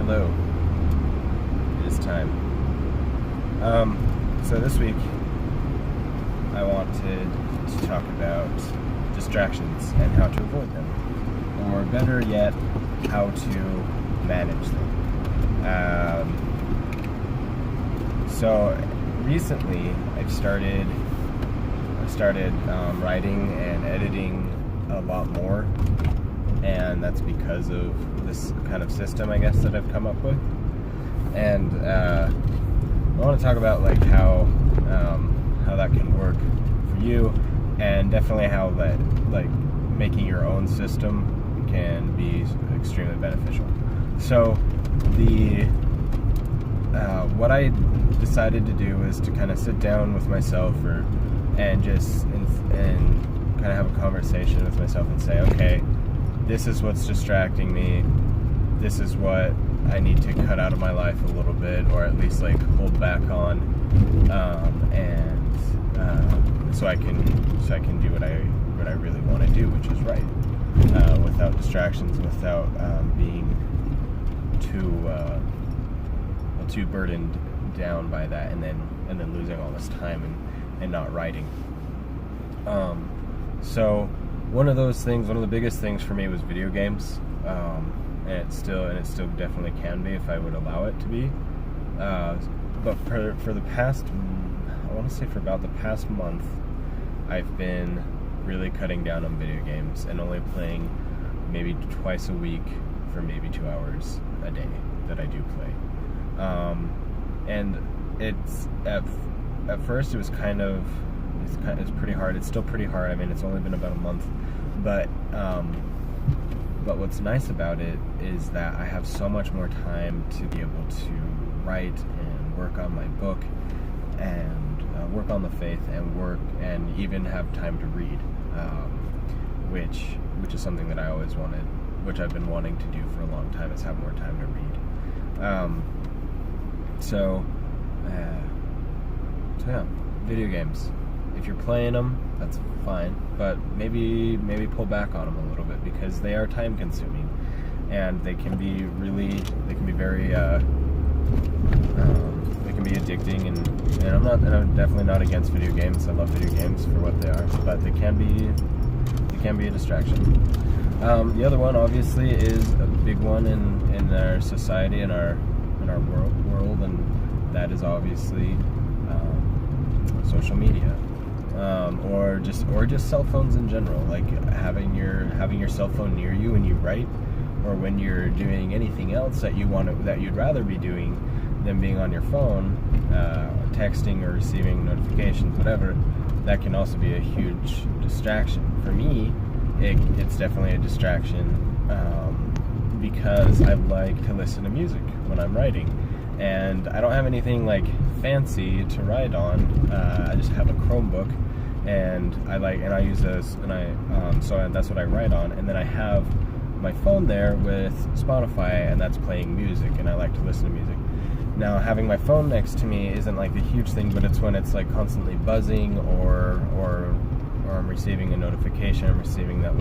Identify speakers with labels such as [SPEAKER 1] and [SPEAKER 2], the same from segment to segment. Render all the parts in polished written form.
[SPEAKER 1] Hello. It is time. So this week I wanted to talk about distractions and how to avoid them. Or better yet, how to manage them. So recently I've started writing and editing a lot more, and that's because of this kind of system, I guess, that I've come up with. And I want to talk about like how that can work for you, and definitely how that like making your own system can be extremely beneficial. So what I decided to do is to kind of sit down with myself and kind of have a conversation with myself and say, okay, this is what's distracting me. This is what I need to cut out of my life a little bit, or at least like hold back on, so I can do what I really want to do, which is write, without distractions, without being too burdened down by that, and then losing all this time and not writing. So one of the biggest things for me was video games, and it still definitely can be if I would allow it to be. But for the past, I want to say for about the past month, I've been really cutting down on video games and only playing maybe twice a week for maybe 2 hours a day that I do play. And it's at first it was it's pretty hard. It's still pretty hard. I mean, it's only been about a month, but what's nice about it is that I have so much more time to be able to write and work on my book and work on the faith and even have time to read, which is something that I always wanted, which I've been wanting to do for a long time, is have more time to read. So yeah, video games. If you're playing them, that's fine, but maybe pull back on them a little bit, because they are time consuming, and they can be very they can be addicting, and I'm definitely not against video games. I love video games for what they are, but they can be a distraction. The other one, obviously, is a big one in our society, in our world, and that is obviously social media, or just cell phones in general. Like having your cell phone near you when you write, or when you're doing anything else that you'd rather be doing than being on your phone, texting or receiving notifications, whatever. That can also be a huge distraction. For me, it's definitely a distraction, because I like to listen to music when I'm writing, and I don't have anything like fancy to write on. I just have a Chromebook, and I use this, and so that's what I write on, and then I have my phone there with Spotify, and that's playing music, and I like to listen to music. Now, having my phone next to me isn't like the huge thing, but it's when it's like constantly buzzing, or I'm receiving a notification, I'm receiving that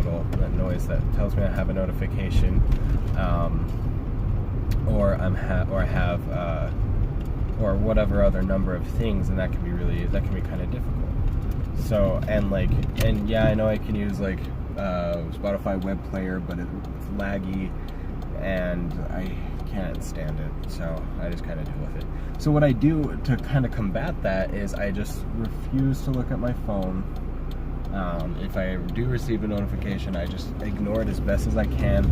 [SPEAKER 1] noise that tells me I have a notification, or whatever other number of things, and that can be kind of difficult. So, and yeah, I know I can use like Spotify web player, but it's laggy, and I can't stand it, so I just kind of deal with it. So what I do to kind of combat that is I just refuse to look at my phone. If I do receive a notification, I just ignore it as best as I can,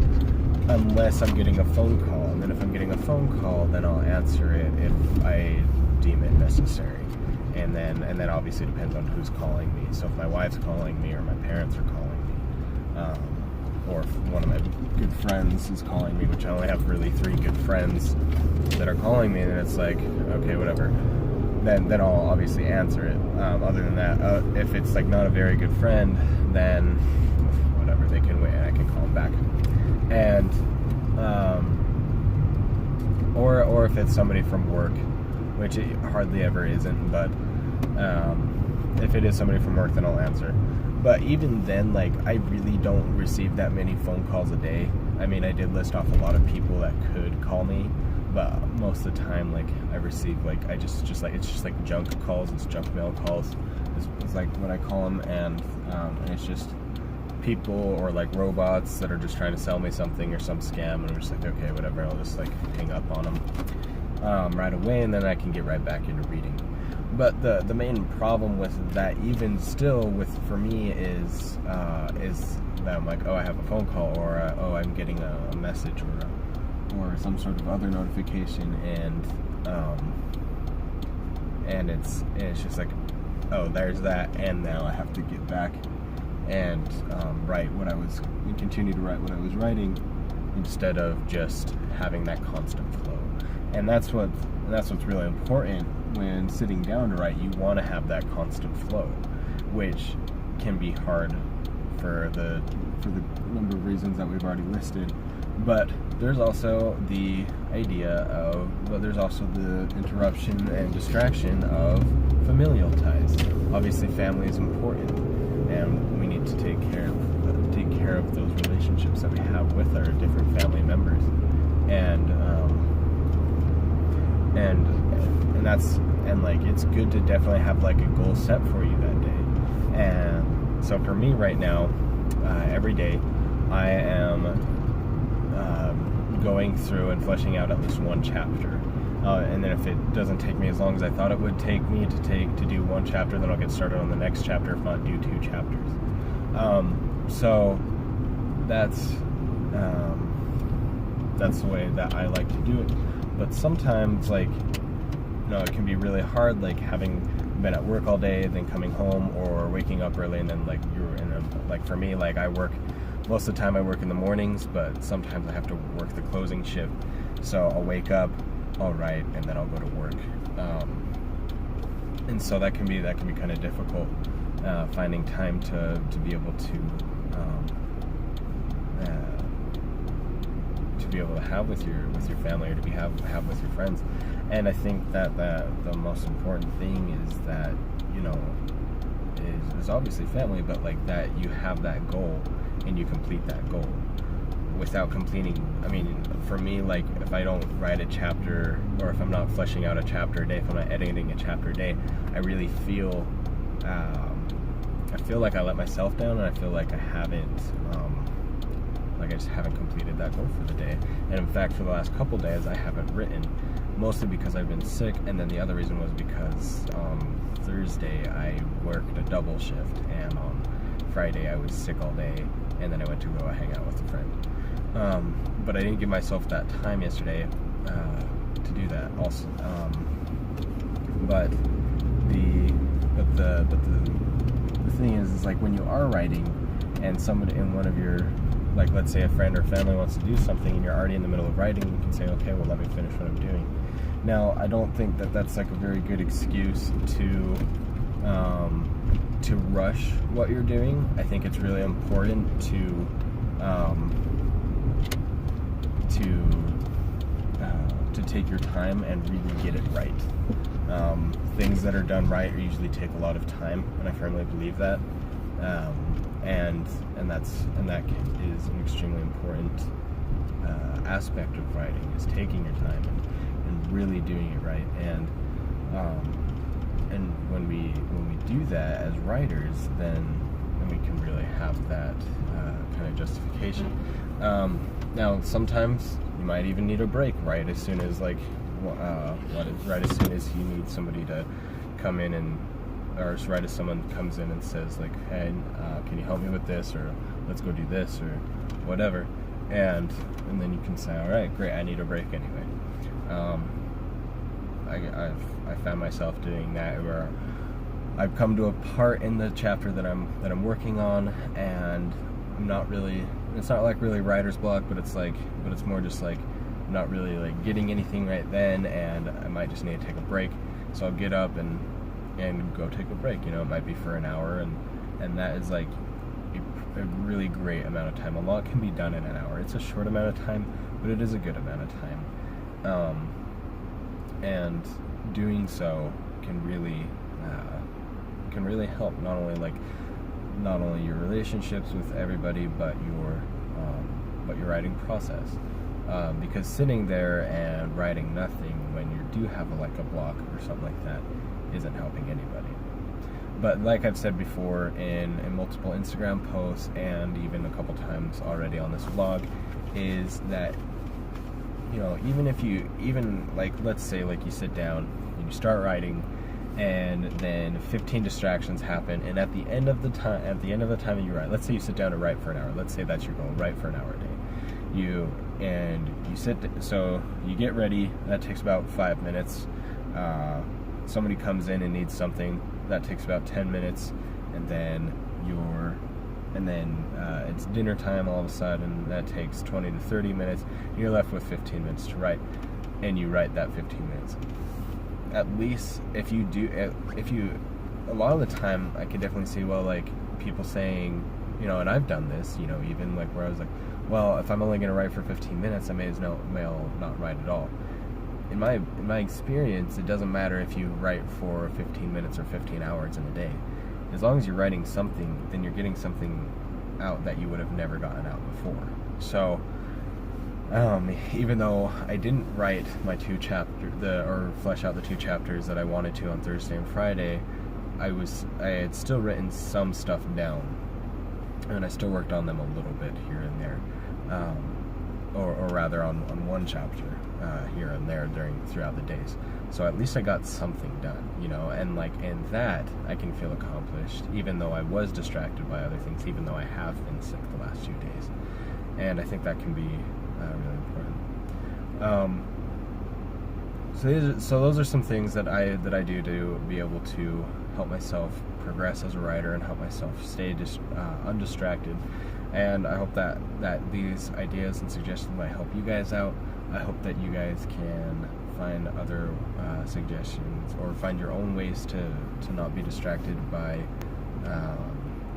[SPEAKER 1] unless I'm getting a phone call. And then if I'm getting a phone call, then I'll answer it if I deem it necessary. And then obviously it depends on who's calling me. So if my wife's calling me, or my parents are calling me, or if one of my good friends is calling me, which I only have really 3 good friends that are calling me, then it's like, okay, whatever. Then I'll obviously answer it. Other than that, if it's like not a very good friend, then whatever, they can wait, and I can call them back. And or if it's somebody from work, which it hardly ever isn't, but if it is somebody from work, then I'll answer. But even then, like, I really don't receive that many phone calls a day. I mean, I did list off a lot of people that could call me, but most of the time, like, I receive, like, it's just like junk calls, it's junk mail calls, is like what I call them, and it's just people or like robots that are just trying to sell me something or some scam, and I'm just like, okay, whatever, I'll just like hang up on them right away, and then I can get right back into reading. But the main problem with that, even still, for me, is that I'm like, oh, I have a phone call, or oh, I'm getting a message, or some sort of other notification, and it's just like, oh, there's that, and now I have to get back and continue to write what I was writing, instead of just having that constant flow. And that's what's really important when sitting down to write. You want to have that constant flow, which can be hard for the number of reasons that we've already listed. But there's also the there's also the interruption and distraction of familial ties. Obviously, family is important, and we need to take care of those relationships that we have with our different family members, and like, it's good to definitely have like a goal set for you that day. And so for me right now, every day I am going through and fleshing out at least one chapter, and then if it doesn't take me as long as I thought it would take me to do one chapter, then I'll get started on the next chapter, if not do 2 chapters. So that's the way that I like to do it. But sometimes, like, it can be really hard, like having been at work all day, then coming home, or waking up early, and then like like for me, like, I work most of the time, I work in the mornings, but sometimes I have to work the closing shift. So I'll wake up, I'll write, and then I'll go to work. And so that can be kind of difficult, finding time to be able to be able to have with your family, or to have with your friends. And I think that the most important thing is that, is obviously family, but like that you have that goal and you complete that goal without completing. I mean, for me, like, if I don't write a chapter, or if I'm not fleshing out a chapter a day, if I'm not editing a chapter a day, I really feel like I let myself down, and I feel like I just haven't completed that goal for the day. And in fact, for the last couple days, I haven't written, mostly because I've been sick, and then the other reason was because Thursday I worked a double shift, and on Friday I was sick all day, and then I went to go hang out with a friend. But I didn't give myself that time yesterday to do that also. But the thing is like, when you are writing, and somebody in one of your, like, let's say a friend or family wants to do something, and you're already in the middle of writing, you can say, okay, well, let me finish what I'm doing. Now, I don't think that that's like a very good excuse to rush what you're doing. I think it's really important to take your time and really get it right. Things that are done right usually take a lot of time, and I firmly believe that. And that is an extremely important aspect of writing, is taking your time and really doing it right. And when we do that as writers, then we can really have that kind of justification. Now, sometimes you might even need a break right as soon as you need somebody to come in, or right as someone comes in and says, like, hey, can you help me with this, or let's go do this, or whatever, and then you can say, all right, great, I need a break anyway. I found myself doing that, where I've come to a part in the chapter that I'm working on, and it's not like really writer's block, but it's more just like not really like getting anything right then, and I might just need to take a break. So I'll get up and go take a break. It might be for an hour, and that is like a really great amount of time. A lot can be done in an hour. It's a short amount of time, but it is a good amount of time. And doing so can really help, not only like not only your relationships with everybody, but your writing process. Because sitting there and writing nothing when you do have a block or something like that isn't helping anybody. But like I've said before in multiple Instagram posts and even a couple times already on this vlog, is that, you know, let's say you sit down and you start writing, and then 15 distractions happen, and at the end of the time that you write, let's say you sit down to write for an hour, let's say that's your goal, write for an hour a day. So you get ready, that takes about 5 minutes. Somebody comes in and needs something, that takes about 10 minutes, and then it's dinner time all of a sudden, that takes 20 to 30 minutes, and you're left with 15 minutes to write, and you write that 15 minutes. At least a lot of the time I could definitely see, people saying, you know, and I've done this, you know, even where I was well, if I'm only going to write for 15 minutes, I may as well not write at all. In my experience, it doesn't matter if you write for 15 minutes or 15 hours in a day. As long as you're writing something, then you're getting something out that you would have never gotten out before. So, even though I didn't write my flesh out the 2 chapters that I wanted to on Thursday and Friday, I had still written some stuff down, and I still worked on them a little bit here and there, or rather on one chapter here and there throughout the days. So at least I got something done, you know, and that I can feel accomplished, even though I was distracted by other things, even though I have been sick the last 2 days, and I think that can be really important. So those are some things that I do to be able to help myself progress as a writer and help myself stay undistracted. And I hope that these ideas and suggestions might help you guys out. I hope that you guys can find other suggestions or find your own ways to not be distracted by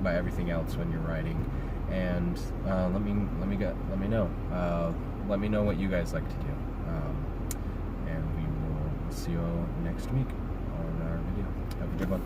[SPEAKER 1] everything else when you're writing. And let me know. Let me know what you guys like to do. And we will see you next week on our video. Have a good one.